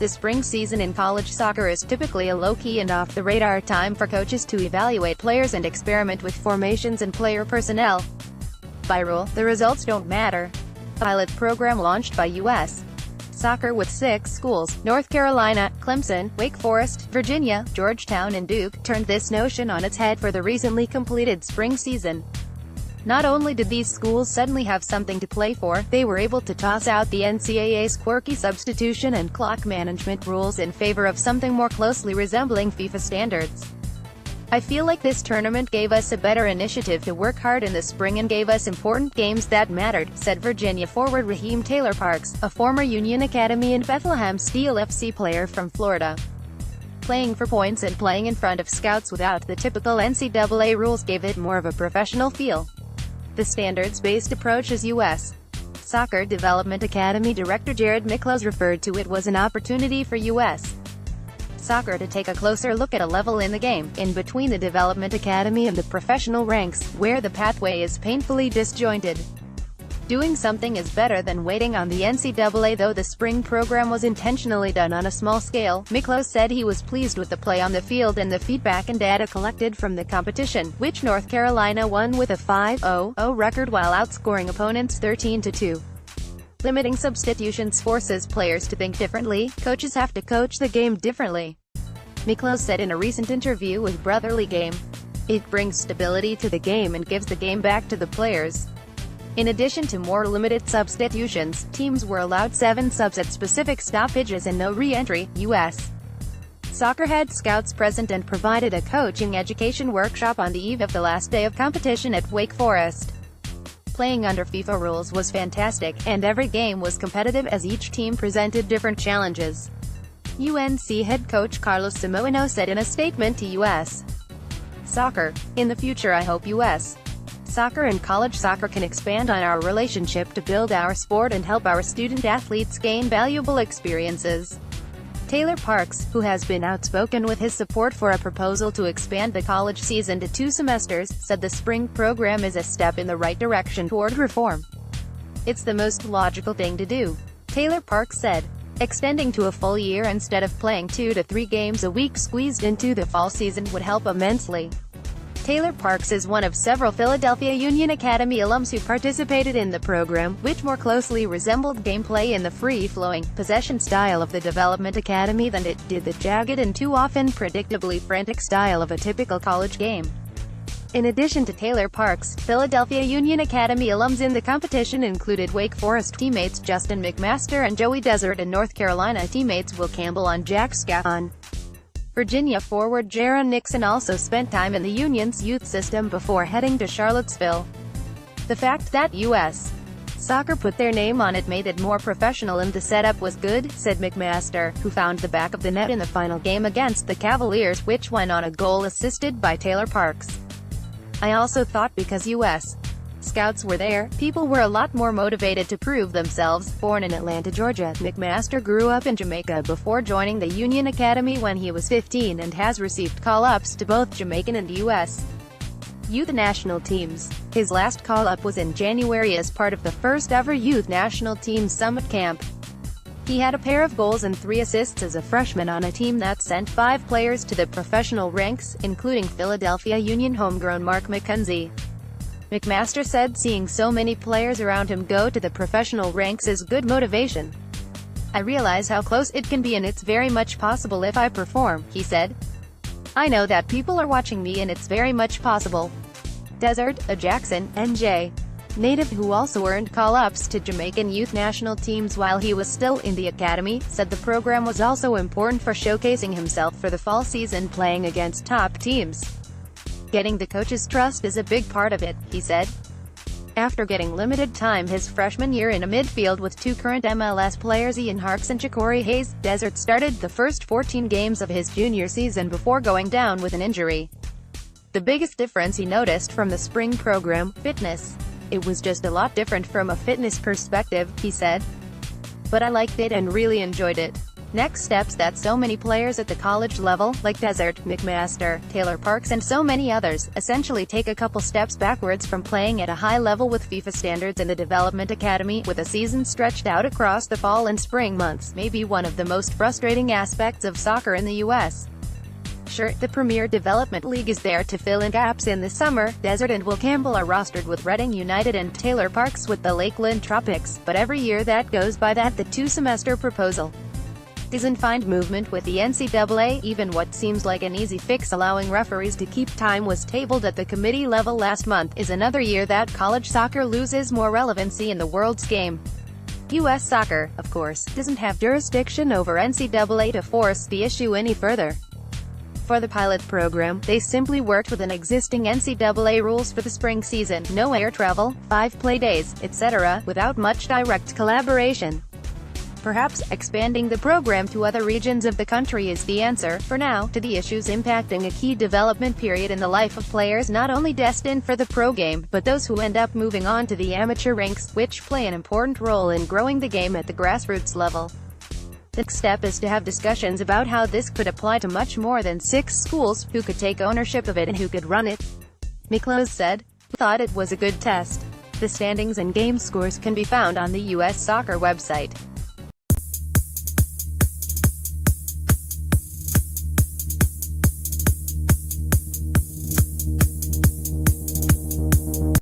The spring season in college soccer is typically a low-key and off-the-radar time for coaches to evaluate players and experiment with formations and player personnel. By rule, the results don't matter. A pilot program launched by U.S. Soccer with 6 schools, North Carolina, Clemson, Wake Forest, Virginia, Georgetown and Duke, turned this notion on its head for the recently completed spring season. Not only did these schools suddenly have something to play for, they were able to toss out the NCAA's quirky substitution and clock management rules in favor of something more closely resembling FIFA standards. I feel like this tournament gave us a better initiative to work hard in the spring and gave us important games that mattered, said Virginia forward Raheem Taylor Parks, a former Union Academy and Bethlehem Steel FC player from Florida. Playing for points and playing in front of scouts without the typical NCAA rules gave it more of a professional feel. The standards-based approach as U.S. Soccer Development Academy Director Jared Miklos referred to it was an opportunity for U.S. Soccer to take a closer look at a level in the game, in between the development academy and the professional ranks, where the pathway is painfully disjointed. Doing something is better than waiting on the NCAA. Though the spring program was intentionally done on a small scale, Miklos said he was pleased with the play on the field and the feedback and data collected from the competition, which North Carolina won with a 5-0 record while outscoring opponents 13-2. Limiting substitutions forces players to think differently. Coaches have to coach the game differently, Miklos said in a recent interview with Brotherly Game. It brings stability to the game and gives the game back to the players. In addition to more limited substitutions, teams were allowed 7 subs at specific stoppages and no re-entry. U.S. Soccer had scouts present and provided a coaching education workshop on the eve of the last day of competition at Wake Forest. Playing under FIFA rules was fantastic, and every game was competitive as each team presented different challenges, UNC head coach Carlos Simoeno said in a statement to U.S. Soccer. In the future I hope U.S. Soccer and college soccer can expand on our relationship to build our sport and help our student-athletes gain valuable experiences. Taylor Parks, who has been outspoken with his support for a proposal to expand the college season to 2 semesters, said the spring program is a step in the right direction toward reform. It's the most logical thing to do, Taylor Parks said. Extending to a full year instead of playing 2 to 3 games a week squeezed into the fall season would help immensely. Taylor Parks is one of several Philadelphia Union Academy alums who participated in the program, which more closely resembled gameplay in the free-flowing, possession style of the Development Academy than it did the jagged and too often predictably frantic style of a typical college game. In addition to Taylor Parks, Philadelphia Union Academy alums in the competition included Wake Forest teammates Justin McMaster and Joey Desert and North Carolina teammates Will Campbell and Jack Scaffon. Virginia forward Jaron Nixon also spent time in the Union's youth system before heading to Charlottesville. The fact that U.S. Soccer put their name on it made it more professional and the setup was good, said McMaster, who found the back of the net in the final game against the Cavaliers, which went on a goal assisted by Taylor Parks. I also thought because U.S. Scouts were there, people were a lot more motivated to prove themselves. Born in Atlanta, Georgia, McMaster grew up in Jamaica before joining the Union Academy when he was 15 and has received call-ups to both Jamaican and U.S. youth national teams. His last call-up was in January as part of the first-ever youth national team summit camp. He had a pair of goals and 3 assists as a freshman on a team that sent 5 players to the professional ranks, including Philadelphia Union homegrown Mark McKenzie. McMaster said seeing so many players around him go to the professional ranks is good motivation. I realize how close it can be and it's very much possible if I perform, he said. I know that people are watching me and it's very much possible. Desert, a Jackson, NJ. native who also earned call-ups to Jamaican youth national teams while he was still in the academy, said the program was also important for showcasing himself for the fall season playing against top teams. Getting the coach's trust is a big part of it, he said. After getting limited time his freshman year in a midfield with 2 current MLS players Ian Harkes and Chikori Hayes, Desert started the first 14 games of his junior season before going down with an injury. The biggest difference he noticed from the spring program, fitness. It was just a lot different from a fitness perspective, he said. But I liked it and really enjoyed it. Next steps that so many players at the college level, like Desert, McMaster, Taylor Parks and so many others, essentially take a couple steps backwards from playing at a high level with FIFA standards in the development academy, with a season stretched out across the fall and spring months, may be one of the most frustrating aspects of soccer in the U.S. Sure, the Premier Development League is there to fill in gaps in the summer. Desert and Will Campbell are rostered with Reading United and Taylor Parks with the Lakeland Tropics, but every year that goes by that the two-semester proposal doesn't find movement with the NCAA. Even what seems like an easy fix, allowing referees to keep time, was tabled at the committee level last month, is another year that college soccer loses more relevancy in the world's game. U.S. soccer, of course, doesn't have jurisdiction over NCAA to force the issue any further. For the pilot program, they simply worked with an existing NCAA rules for the spring season: no air travel, 5 play days, etc., without much direct collaboration. Perhaps expanding the program to other regions of the country is the answer, for now, to the issues impacting a key development period in the life of players not only destined for the pro game, but those who end up moving on to the amateur ranks, which play an important role in growing the game at the grassroots level. The next step is to have discussions about how this could apply to much more than 6 schools, who could take ownership of it and who could run it. Miklos said. "We thought it was a good test." The standings and game scores can be found on the U.S. Soccer website.